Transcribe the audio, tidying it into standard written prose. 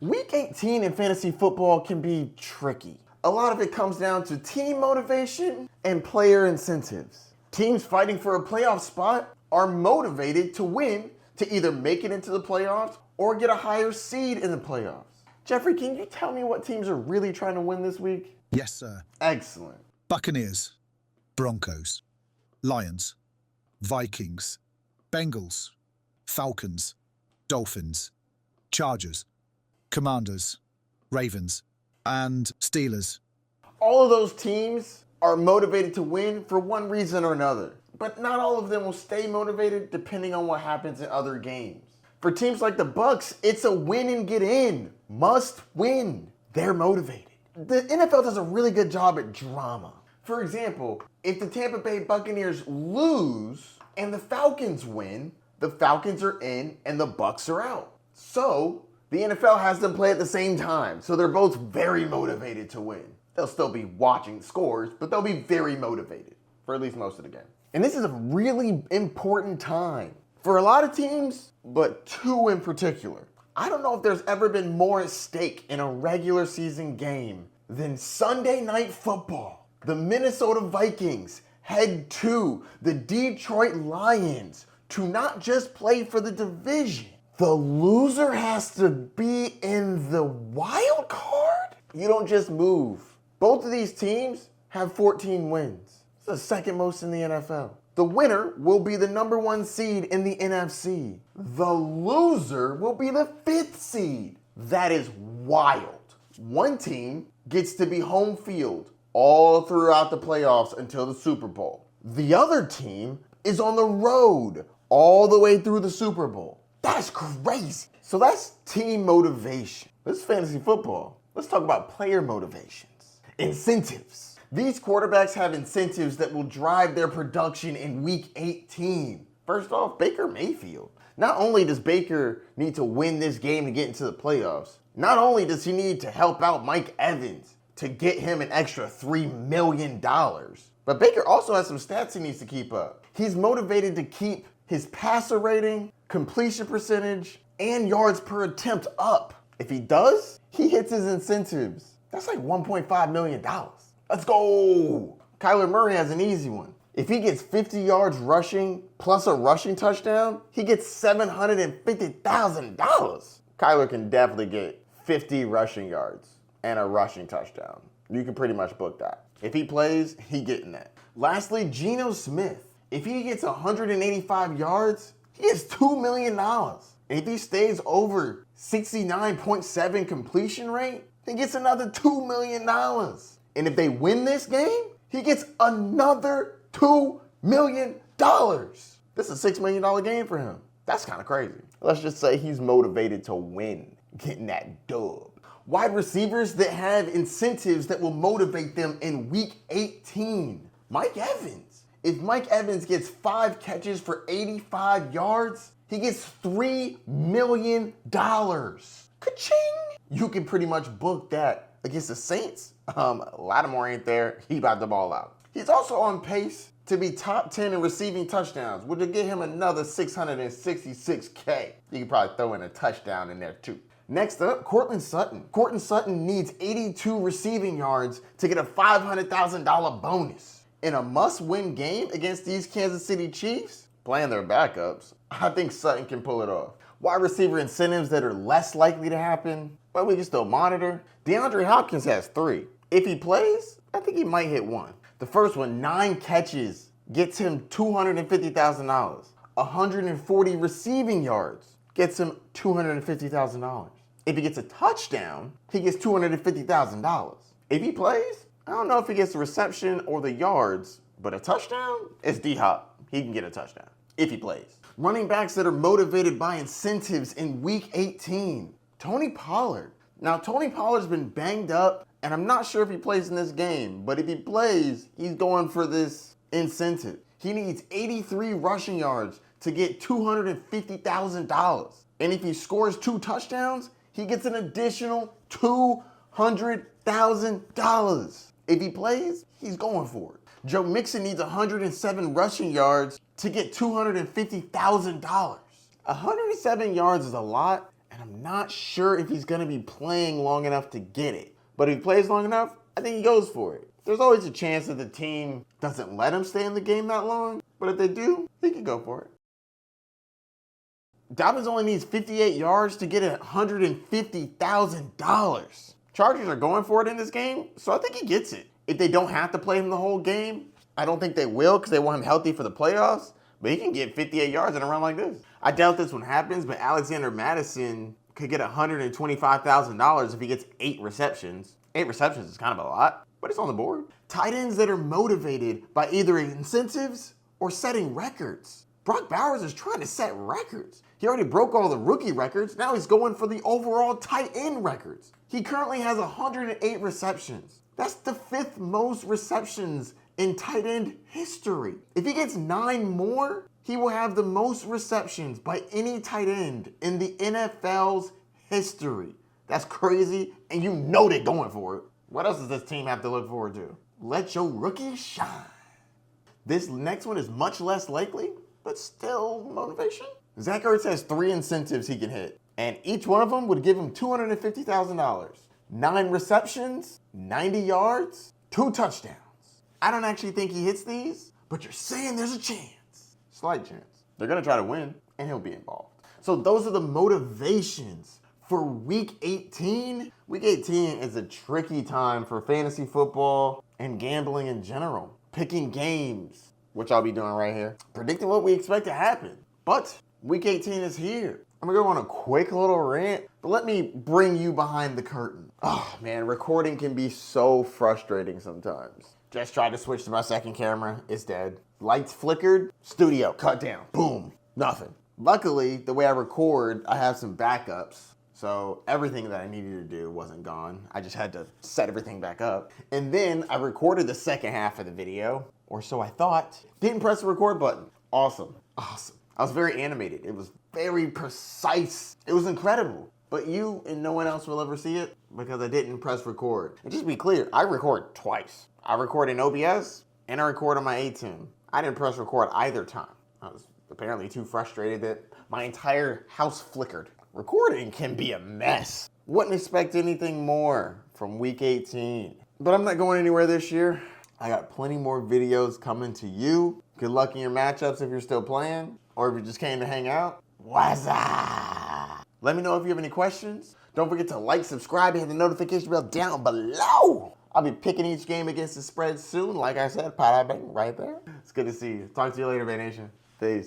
Week 18 in fantasy football can be tricky. A lot of it comes down to team motivation and player incentives. Teams fighting for a playoff spot are motivated to win to either make it into the playoffs or get a higher seed in the playoffs. Jeffrey, can you tell me what teams are really trying to win this week? Yes, sir. Excellent. Buccaneers, Broncos, Lions, Vikings, Bengals, Falcons, Dolphins, Chargers, Commanders, Ravens, and Steelers. All of those teams are motivated to win for one reason or another, but not all of them will stay motivated depending on what happens in other games. For teams like the Bucs, it's a win and get in. Must win. They're motivated. The NFL does a really good job at drama. For example, if the Tampa Bay Buccaneers lose and the Falcons win, the Falcons are in and the Bucs are out. So the NFL has them play at the same time, so they're both very motivated to win. They'll still be watching scores, but they'll be very motivated for at least most of the game. And this is a really important time for a lot of teams, but two in particular. I don't know if there's ever been more at stake in a regular season game than Sunday Night Football. The Minnesota Vikings head to the Detroit Lions to not just play for the division. The loser has to be in the wild card? You don't just move. Both of these teams have 14 wins. It's the second most in the NFL. The winner will be the number 1 seed in the NFC. The loser will be the 5th seed. That is wild. One team gets to be home field all throughout the playoffs until the Super Bowl. The other team is on the road all the way through the Super Bowl. That's crazy. So that's team motivation. This is fantasy football. Let's talk about player motivations. Incentives. These quarterbacks have incentives that will drive their production in week 18. First off, Baker Mayfield. Not only does Baker need to win this game to get into the playoffs, not only does he need to help out Mike Evans to get him an extra $3 million, but Baker also has some stats he needs to keep up. He's motivated to keep his passer rating, completion percentage, and yards per attempt up. If he does, he hits his incentives. That's like $1.5 million. Let's go. Kyler Murray has an easy one. If he gets 50 yards rushing plus a rushing touchdown, he gets $750,000. Kyler can definitely get 50 rushing yards and a rushing touchdown. You can pretty much book that. If he plays, he getting that. Lastly, Geno Smith. If he gets 185 yards, he gets $2 million. And if he stays over 69.7 completion rate, he gets another $2 million. And if they win this game, he gets another $2 million. This is a $6 million game for him. That's kind of crazy. Let's just say he's motivated to win, getting that dub. Wide receivers that have incentives that will motivate them in week 18. Mike Evans. If Mike Evans gets 5 catches for 85 yards, he gets $3 million. Ka-ching! You can pretty much book that against the Saints. Lattimore ain't there. He about the ball out. He's also on pace to be top 10 in receiving touchdowns, which will get him another $666K. You can probably throw in a touchdown in there too. Next up, Courtland Sutton. Courtland Sutton needs 82 receiving yards to get a $500,000 bonus. In a must-win game against these Kansas City Chiefs, playing their backups, I think Sutton can pull it off. Wide receiver incentives that are less likely to happen, but we can still monitor. DeAndre Hopkins has 3. If he plays, I think he might hit 1. The first one, 9 catches, gets him $250,000. 140 receiving yards gets him $250,000. If he gets a touchdown, he gets $250,000. If he plays, I don't know if he gets the reception or the yards, but a touchdown is D-Hop. He can get a touchdown if he plays. Running backs that are motivated by incentives in week 18. Tony Pollard. Now, Tony Pollard's been banged up, and I'm not sure if he plays in this game, but if he plays, he's going for this incentive. He needs 83 rushing yards to get $250,000. And if he scores 2 touchdowns, he gets an additional $200,000. If he plays, he's going for it. Joe Mixon needs 107 rushing yards to get $250,000. 107 yards is a lot, and and I'm not sure if he's going to be playing long enough to get it. But if he plays long enough, I think he goes for it. There's always a chance that the team doesn't let him stay in the game that long, but if they do, he can go for it. Dobbins only needs 58 yards to get $150,000. Chargers are going for it in this game, so I think he gets it. If they don't have to play him the whole game, I don't think they will because they want him healthy for the playoffs, but he can get 58 yards in a run like this. I doubt this one happens, but Alexander Madison could get $125,000 if he gets 8 receptions. 8 receptions is kind of a lot, but it's on the board. Tight ends that are motivated by either incentives or setting records. Brock Bowers is trying to set records. He already broke all the rookie records. Now he's going for the overall tight end records. He currently has 108 receptions. That's the 5th most receptions in tight end history. If he gets 9 more, he will have the most receptions by any tight end in the NFL's history. That's crazy, and you know they're going for it. What else does this team have to look forward to? Let your rookie shine. This next one is much less likely, but still motivation. Zach Ertz has 3 incentives he can hit, and each one of them would give him $250,000. 9 receptions, 90 yards, 2 touchdowns. I don't actually think he hits these, but you're saying there's a chance. Slight chance. They're going to try to win, and he'll be involved. So those are the motivations for Week 18. Week 18 is a tricky time for fantasy football and gambling in general. Picking games, which I'll be doing right here. Predicting what we expect to happen. But Week 18 is here. I'm gonna go on a quick little rant, but let me bring you behind the curtain. Oh man, recording can be so frustrating sometimes. Just tried to switch to my second camera, it's dead. Lights flickered, studio cut down, boom, nothing. Luckily, the way I record, I have some backups. So everything that I needed to do wasn't gone. I just had to set everything back up. And then I recorded the second half of the video, or so I thought. Didn't press the record button. Awesome. I was very animated. It was very precise. It was incredible. But you and no one else will ever see it because I didn't press record. And just to be clear, I record twice. I record in OBS and I record on my ATEM. I didn't press record either time. I was apparently too frustrated that my entire house flickered. Recording can be a mess. Wouldn't expect anything more from Week 18. But I'm not going anywhere this year. I got plenty more videos coming to you. Good luck in your matchups if you're still playing, or if you just came to hang out. What's up? Let me know if you have any questions. Don't forget to like, subscribe, and hit the notification bell down below. I'll be picking each game against the spread soon. Like I said, bang right there. It's good to see you. Talk to you later, Bay Nation. Peace.